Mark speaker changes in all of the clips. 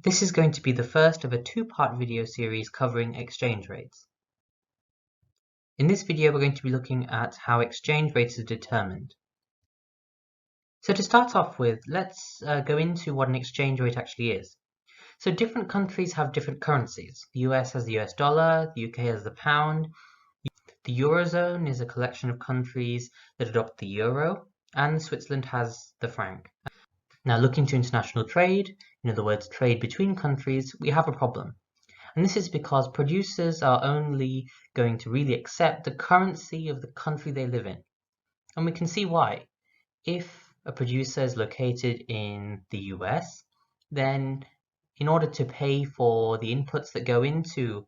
Speaker 1: This is going to be the first of a two-part video series covering exchange rates. In this video, we're going to be looking at how exchange rates are determined. So to start off with, let's go into what an exchange rate actually is. So different countries have different currencies. The US has the US dollar, the UK has the pound, the Eurozone is a collection of countries that adopt the euro, and Switzerland has the franc. Now looking to international trade, in other words trade between countries, we have a problem. And this is because producers are only going to really accept the currency of the country they live in. And we can see why. If a producer is located in the US, then in order to pay for the inputs that go into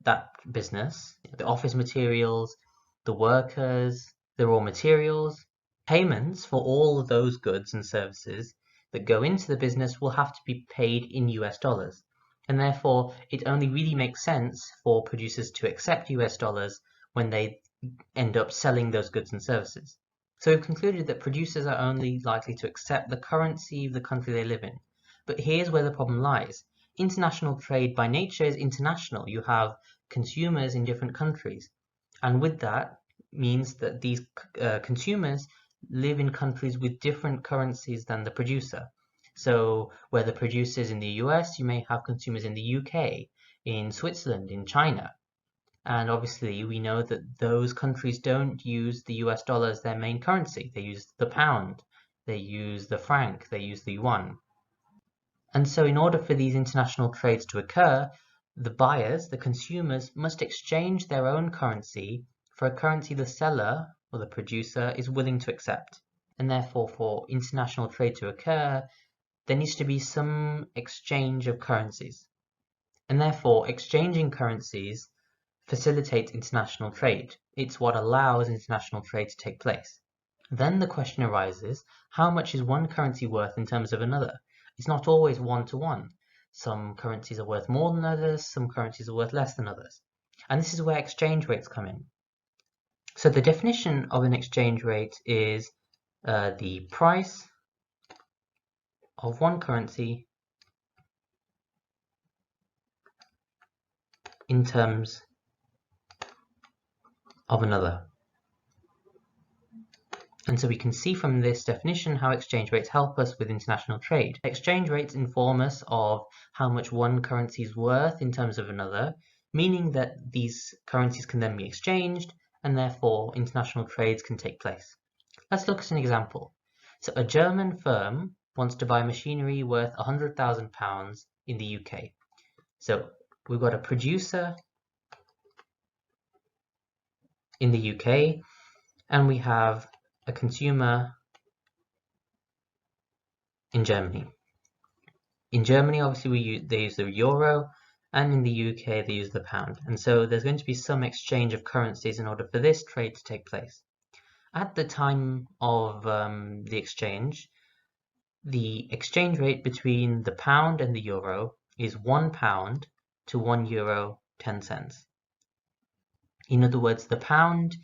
Speaker 1: that business, the office materials, the workers, the raw materials, payments for all of those goods and services that go into the business will have to be paid in US dollars. And therefore, it only really makes sense for producers to accept US dollars when they end up selling those goods and services. So we've concluded that producers are only likely to accept the currency of the country they live in. But here's where the problem lies. International trade by nature is international. You have consumers in different countries. And with that means that these consumers live in countries with different currencies than the producer. So where the producer is in the US, you may have consumers in the UK, in Switzerland, in China. And obviously we know that those countries don't use the US dollar as their main currency. They use the pound, they use the franc, they use the yuan. And so in order for these international trades to occur, the buyers, the consumers, must exchange their own currency for a currency the seller or the producer is willing to accept. And therefore, for international trade to occur, there needs to be some exchange of currencies. And therefore, exchanging currencies facilitates international trade. It's what allows international trade to take place. Then the question arises, how much is one currency worth in terms of another? It's not always one-to-one. Some currencies are worth more than others, some currencies are worth less than others. And this is where exchange rates come in. So the definition of an exchange rate is the price of one currency in terms of another. And so we can see from this definition how exchange rates help us with international trade. Exchange rates inform us of how much one currency is worth in terms of another, meaning that these currencies can then be exchanged and therefore international trades can take place. Let's look at an example. So a German firm wants to buy machinery worth £100,000 in the UK. So we've got a producer in the UK and we have a consumer in Germany. In Germany, obviously, they use the euro, and in the UK, they use the pound. And so there's going to be some exchange of currencies in order for this trade to take place. At the time of the exchange rate between the pound and the euro is £1 to €1 10 cents. In other words, the pound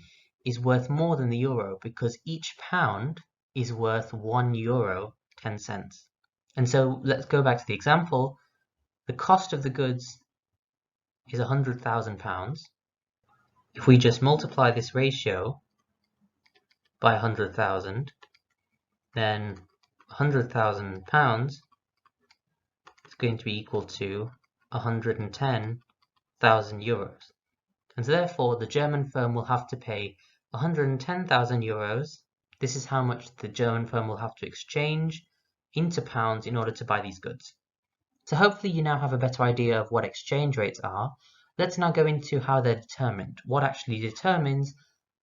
Speaker 1: is worth more than the euro because each pound is worth €1 10 cents. And so let's go back to the example. The cost of the goods is £100,000. If we just multiply this ratio by 100,000, then £100,000 is going to be equal to 110,000 euros. And so therefore the German firm will have to pay 110,000 euros. This is how much the German firm will have to exchange into pounds in order to buy these goods. So hopefully you now have a better idea of what exchange rates are. Let's now go into how they're determined. What actually determines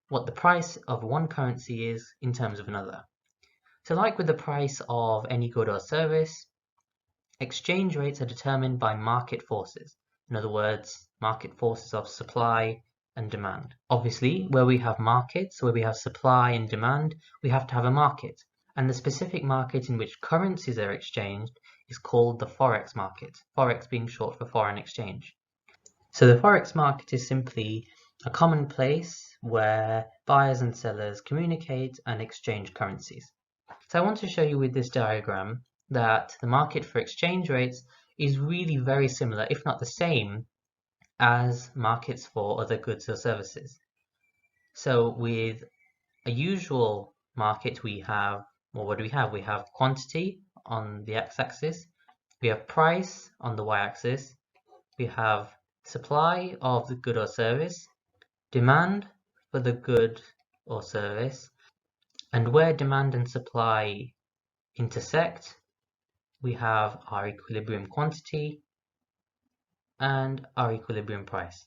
Speaker 1: what the price of one currency is in terms of another. So like with the price of any good or service, exchange rates are determined by market forces. In other words, market forces of supply and demand. Obviously, where we have markets, where we have supply and demand, we have to have a market. And the specific market in which currencies are exchanged is called the Forex market, Forex being short for foreign exchange. So the Forex market is simply a common place where buyers and sellers communicate and exchange currencies. So I want to show you with this diagram that the market for exchange rates is really very similar, if not the same, as markets for other goods or services. So with a usual market, we have, well, what do we have? We have quantity on the x-axis, we have price on the y-axis, we have supply of the good or service, demand for the good or service, and where demand and supply intersect, we have our equilibrium quantity and our equilibrium price.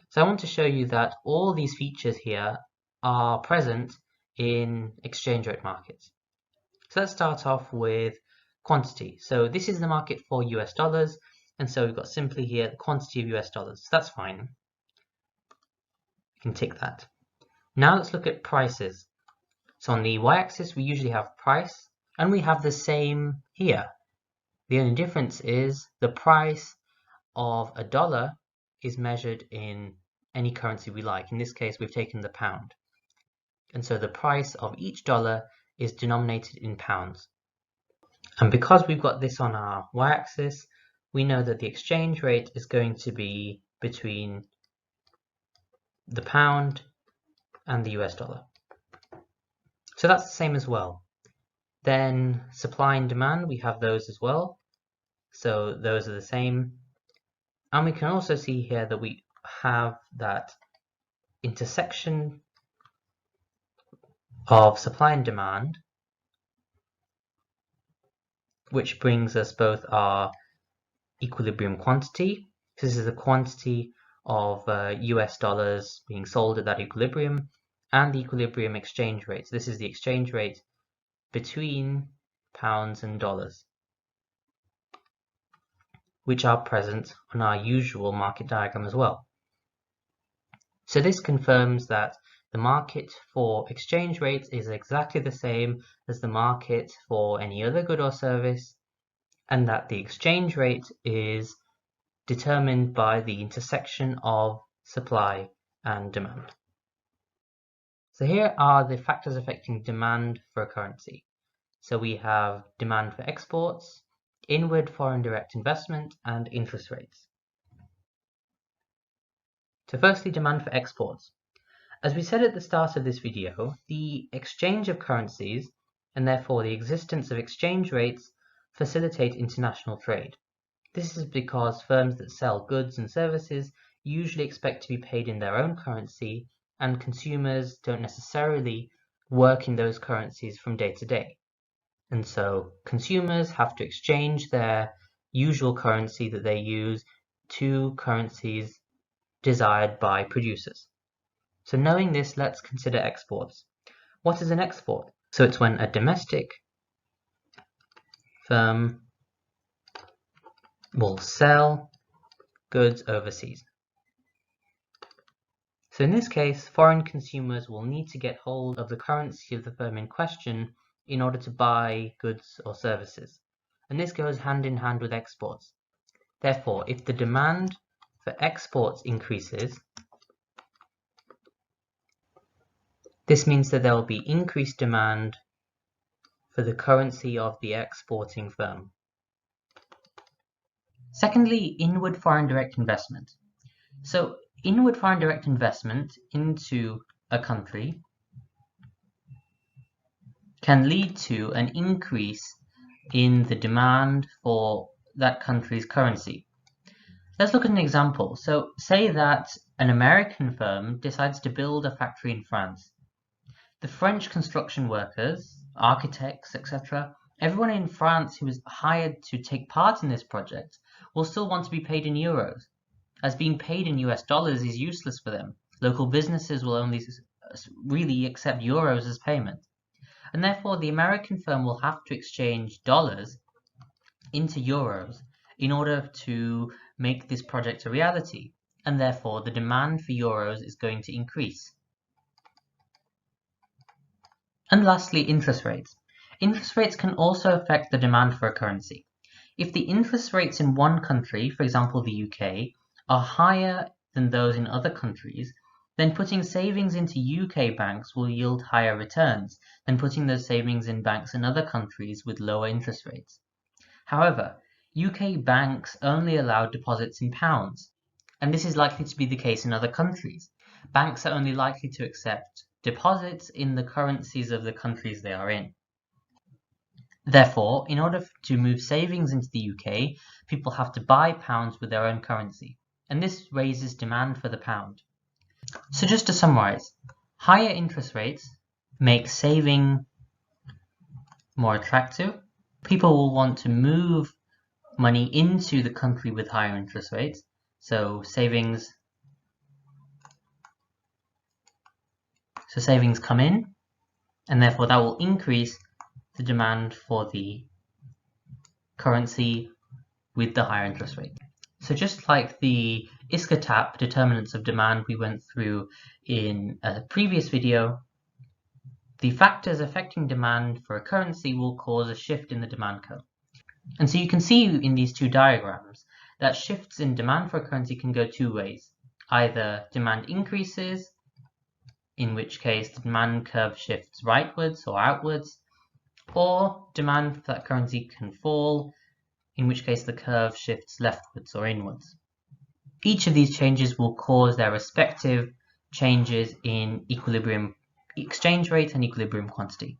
Speaker 1: So I want to show you that all these features here are present in exchange rate markets. So let's start off with quantity. So this is the market for US dollars, and so we've got simply here the quantity of US dollars. So that's fine. You can tick that. Now let's look at prices. So on the y-axis we usually have price, and we have the same here. The only difference is the price of a dollar is measured in any currency we like. In this case, we've taken the pound. And so the price of each dollar is denominated in pounds. And because we've got this on our y-axis, we know that the exchange rate is going to be between the pound and the US dollar. So that's the same as well. Then supply and demand, we have those as well. So those are the same. And we can also see here that we have that intersection of supply and demand, which brings us both our equilibrium quantity. This is the quantity of US dollars being sold at that equilibrium, and the equilibrium exchange rate. So this is the exchange rate between pounds and dollars, which are present on our usual market diagram as well. So this confirms that the market for exchange rates is exactly the same as the market for any other good or service, and that the exchange rate is determined by the intersection of supply and demand. So here are the factors affecting demand for a currency. So we have demand for exports, inward foreign direct investment, and interest rates. So firstly, demand for exports. As we said at the start of this video, the exchange of currencies, and therefore the existence of exchange rates, facilitate international trade. This is because firms that sell goods and services usually expect to be paid in their own currency, and consumers don't necessarily work in those currencies from day to day. And so consumers have to exchange their usual currency that they use to currencies desired by producers. So knowing this, let's consider exports. What is an export? So it's when a domestic firm will sell goods overseas. So in this case, foreign consumers will need to get hold of the currency of the firm in question in order to buy goods or services. And this goes hand in hand with exports. Therefore, if the demand for exports increases, this means that there will be increased demand for the currency of the exporting firm. Secondly, inward foreign direct investment. So inward foreign direct investment into a country can lead to an increase in the demand for that country's currency. Let's look at an example. So say that an American firm decides to build a factory in France. The French construction workers, architects, etc., everyone in France who is hired to take part in this project will still want to be paid in euros, as being paid in US dollars is useless for them. Local businesses will only really accept euros as payment. And therefore the American firm will have to exchange dollars into euros in order to make this project a reality, and therefore the demand for euros is going to increase. And lastly, interest rates. Interest rates can also affect the demand for a currency. If the interest rates in one country, for example the UK, are higher than those in other countries, then putting savings into UK banks will yield higher returns than putting those savings in banks in other countries with lower interest rates. However, UK banks only allow deposits in pounds, and this is likely to be the case in other countries. Banks are only likely to accept deposits in the currencies of the countries they are in. Therefore, in order to move savings into the UK, people have to buy pounds with their own currency, and this raises demand for the pound. So just to summarize, higher interest rates make saving more attractive. People will want to move money into the country with higher interest rates, so savings come in, and therefore that will increase the demand for the currency with the higher interest rate. So just like the Iskatap determinants of demand we went through in a previous video, the factors affecting demand for a currency will cause a shift in the demand curve. And so you can see in these two diagrams that shifts in demand for a currency can go two ways. Either demand increases, in which case the demand curve shifts rightwards or outwards, or demand for that currency can fall, in which case the curve shifts leftwards or inwards. Each of these changes will cause their respective changes in equilibrium exchange rate and equilibrium quantity.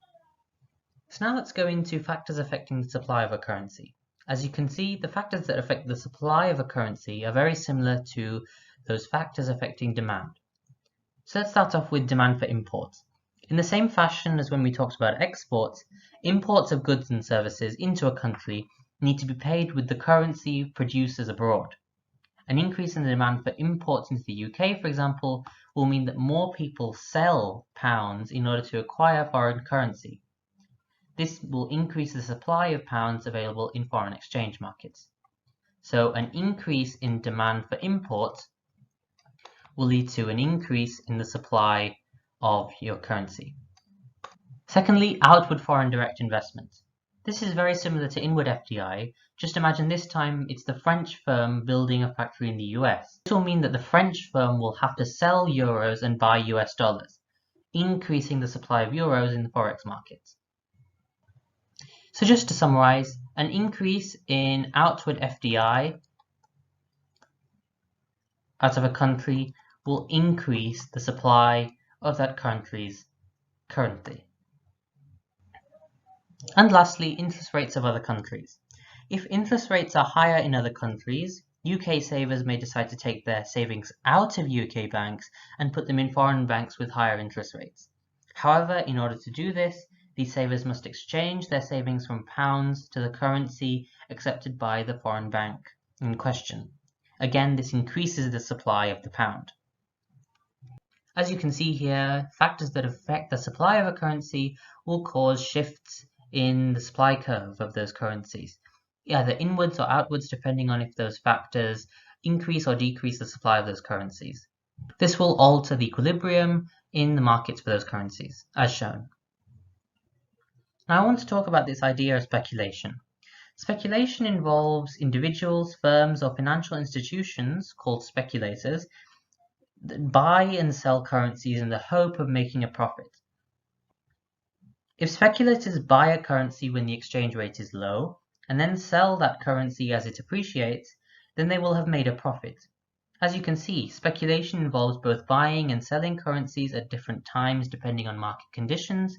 Speaker 1: So now let's go into factors affecting the supply of a currency. As you can see, the factors that affect the supply of a currency are very similar to those factors affecting demand. So let's start off with demand for imports. In the same fashion as when we talked about exports, imports of goods and services into a country need to be paid with the currency producers abroad. An increase in the demand for imports into the UK, for example, will mean that more people sell pounds in order to acquire foreign currency. This will increase the supply of pounds available in foreign exchange markets. So an increase in demand for imports will lead to an increase in the supply of your currency. Secondly, outward foreign direct investment. This is very similar to inward FDI, just imagine this time it's the French firm building a factory in the US. This will mean that the French firm will have to sell euros and buy US dollars, increasing the supply of euros in the Forex markets. So just to summarize, an increase in outward FDI out of a country will increase the supply of that country's currency. And lastly, interest rates of other countries. If interest rates are higher in other countries, UK savers may decide to take their savings out of UK banks and put them in foreign banks with higher interest rates. However, in order to do this, these savers must exchange their savings from pounds to the currency accepted by the foreign bank in question. Again, this increases the supply of the pound. As you can see here, factors that affect the supply of a currency will cause shifts in the supply curve of those currencies, either inwards or outwards depending on if those factors increase or decrease the supply of those currencies. This will alter the equilibrium in the markets for those currencies, as shown. Now I want to talk about this idea of speculation. Speculation involves individuals, firms, or financial institutions, called speculators, that buy and sell currencies in the hope of making a profit. If speculators buy a currency when the exchange rate is low, and then sell that currency as it appreciates, then they will have made a profit. As you can see, speculation involves both buying and selling currencies at different times depending on market conditions,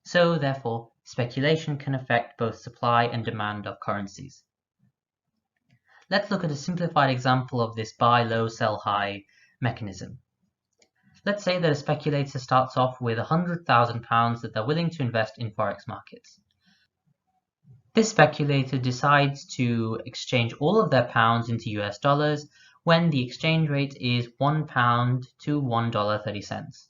Speaker 1: so therefore speculation can affect both supply and demand of currencies. Let's look at a simplified example of this buy low, sell high mechanism. Let's say that a speculator starts off with £100,000 that they're willing to invest in Forex markets. This speculator decides to exchange all of their pounds into US dollars when the exchange rate is £1 to $1.30.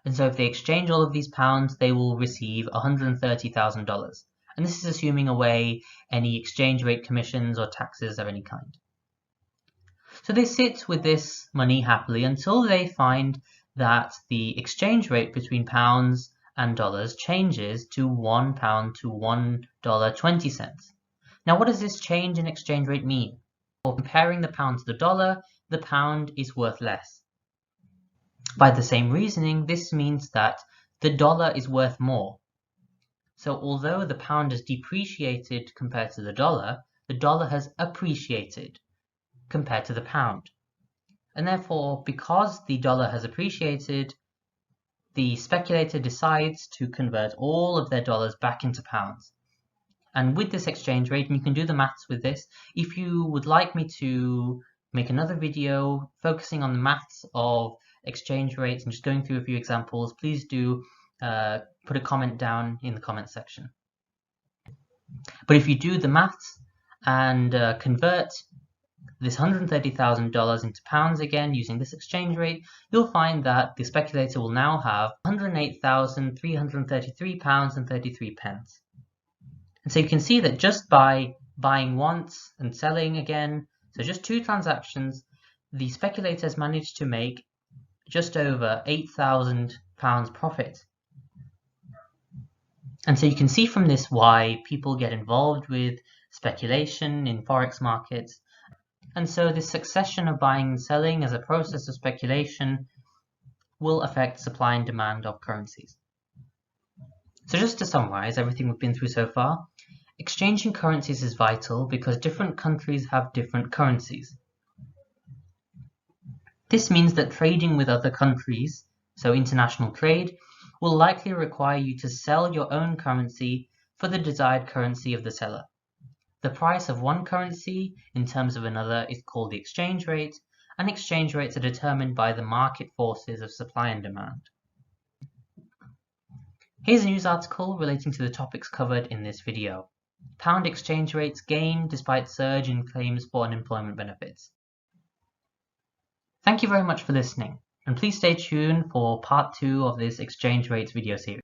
Speaker 1: And so if they exchange all of these pounds, they will receive $130,000. And this is assuming away any exchange rate commissions or taxes of any kind. So they sit with this money happily until they find that the exchange rate between pounds and dollars changes to £1 to $1.20. Now what does this change in exchange rate mean? For comparing the pound to the pound is worth less. By the same reasoning, this means that the dollar is worth more. So although the pound has depreciated compared to the dollar the dollar has appreciated compared to the pound. And therefore, because the dollar has appreciated, the speculator decides to convert all of their dollars back into pounds. And with this exchange rate, and you can do the maths with this, if you would like me to make another video focusing on the maths of exchange rates and just going through a few examples, please do put a comment down in the comment section. But if you do the maths and convert this $130,000 into pounds again using this exchange rate, you'll find that the speculator will now have £108,333.33. And so you can see that just by buying once and selling again, so just 2 transactions, the speculator has managed to make just over £8,000 profit. And so you can see from this why people get involved with speculation in Forex markets. And so this succession of buying and selling as a process of speculation will affect supply and demand of currencies. So just to summarize everything we've been through so far, exchanging currencies is vital because different countries have different currencies. This means that trading with other countries, so international trade, will likely require you to sell your own currency for the desired currency of the seller. The price of one currency in terms of another is called the exchange rate, and exchange rates are determined by the market forces of supply and demand. Here's a news article relating to the topics covered in this video. Pound exchange rates gain despite surge in claims for unemployment benefits. Thank you very much for listening, and please stay tuned for part 2 of this exchange rates video series.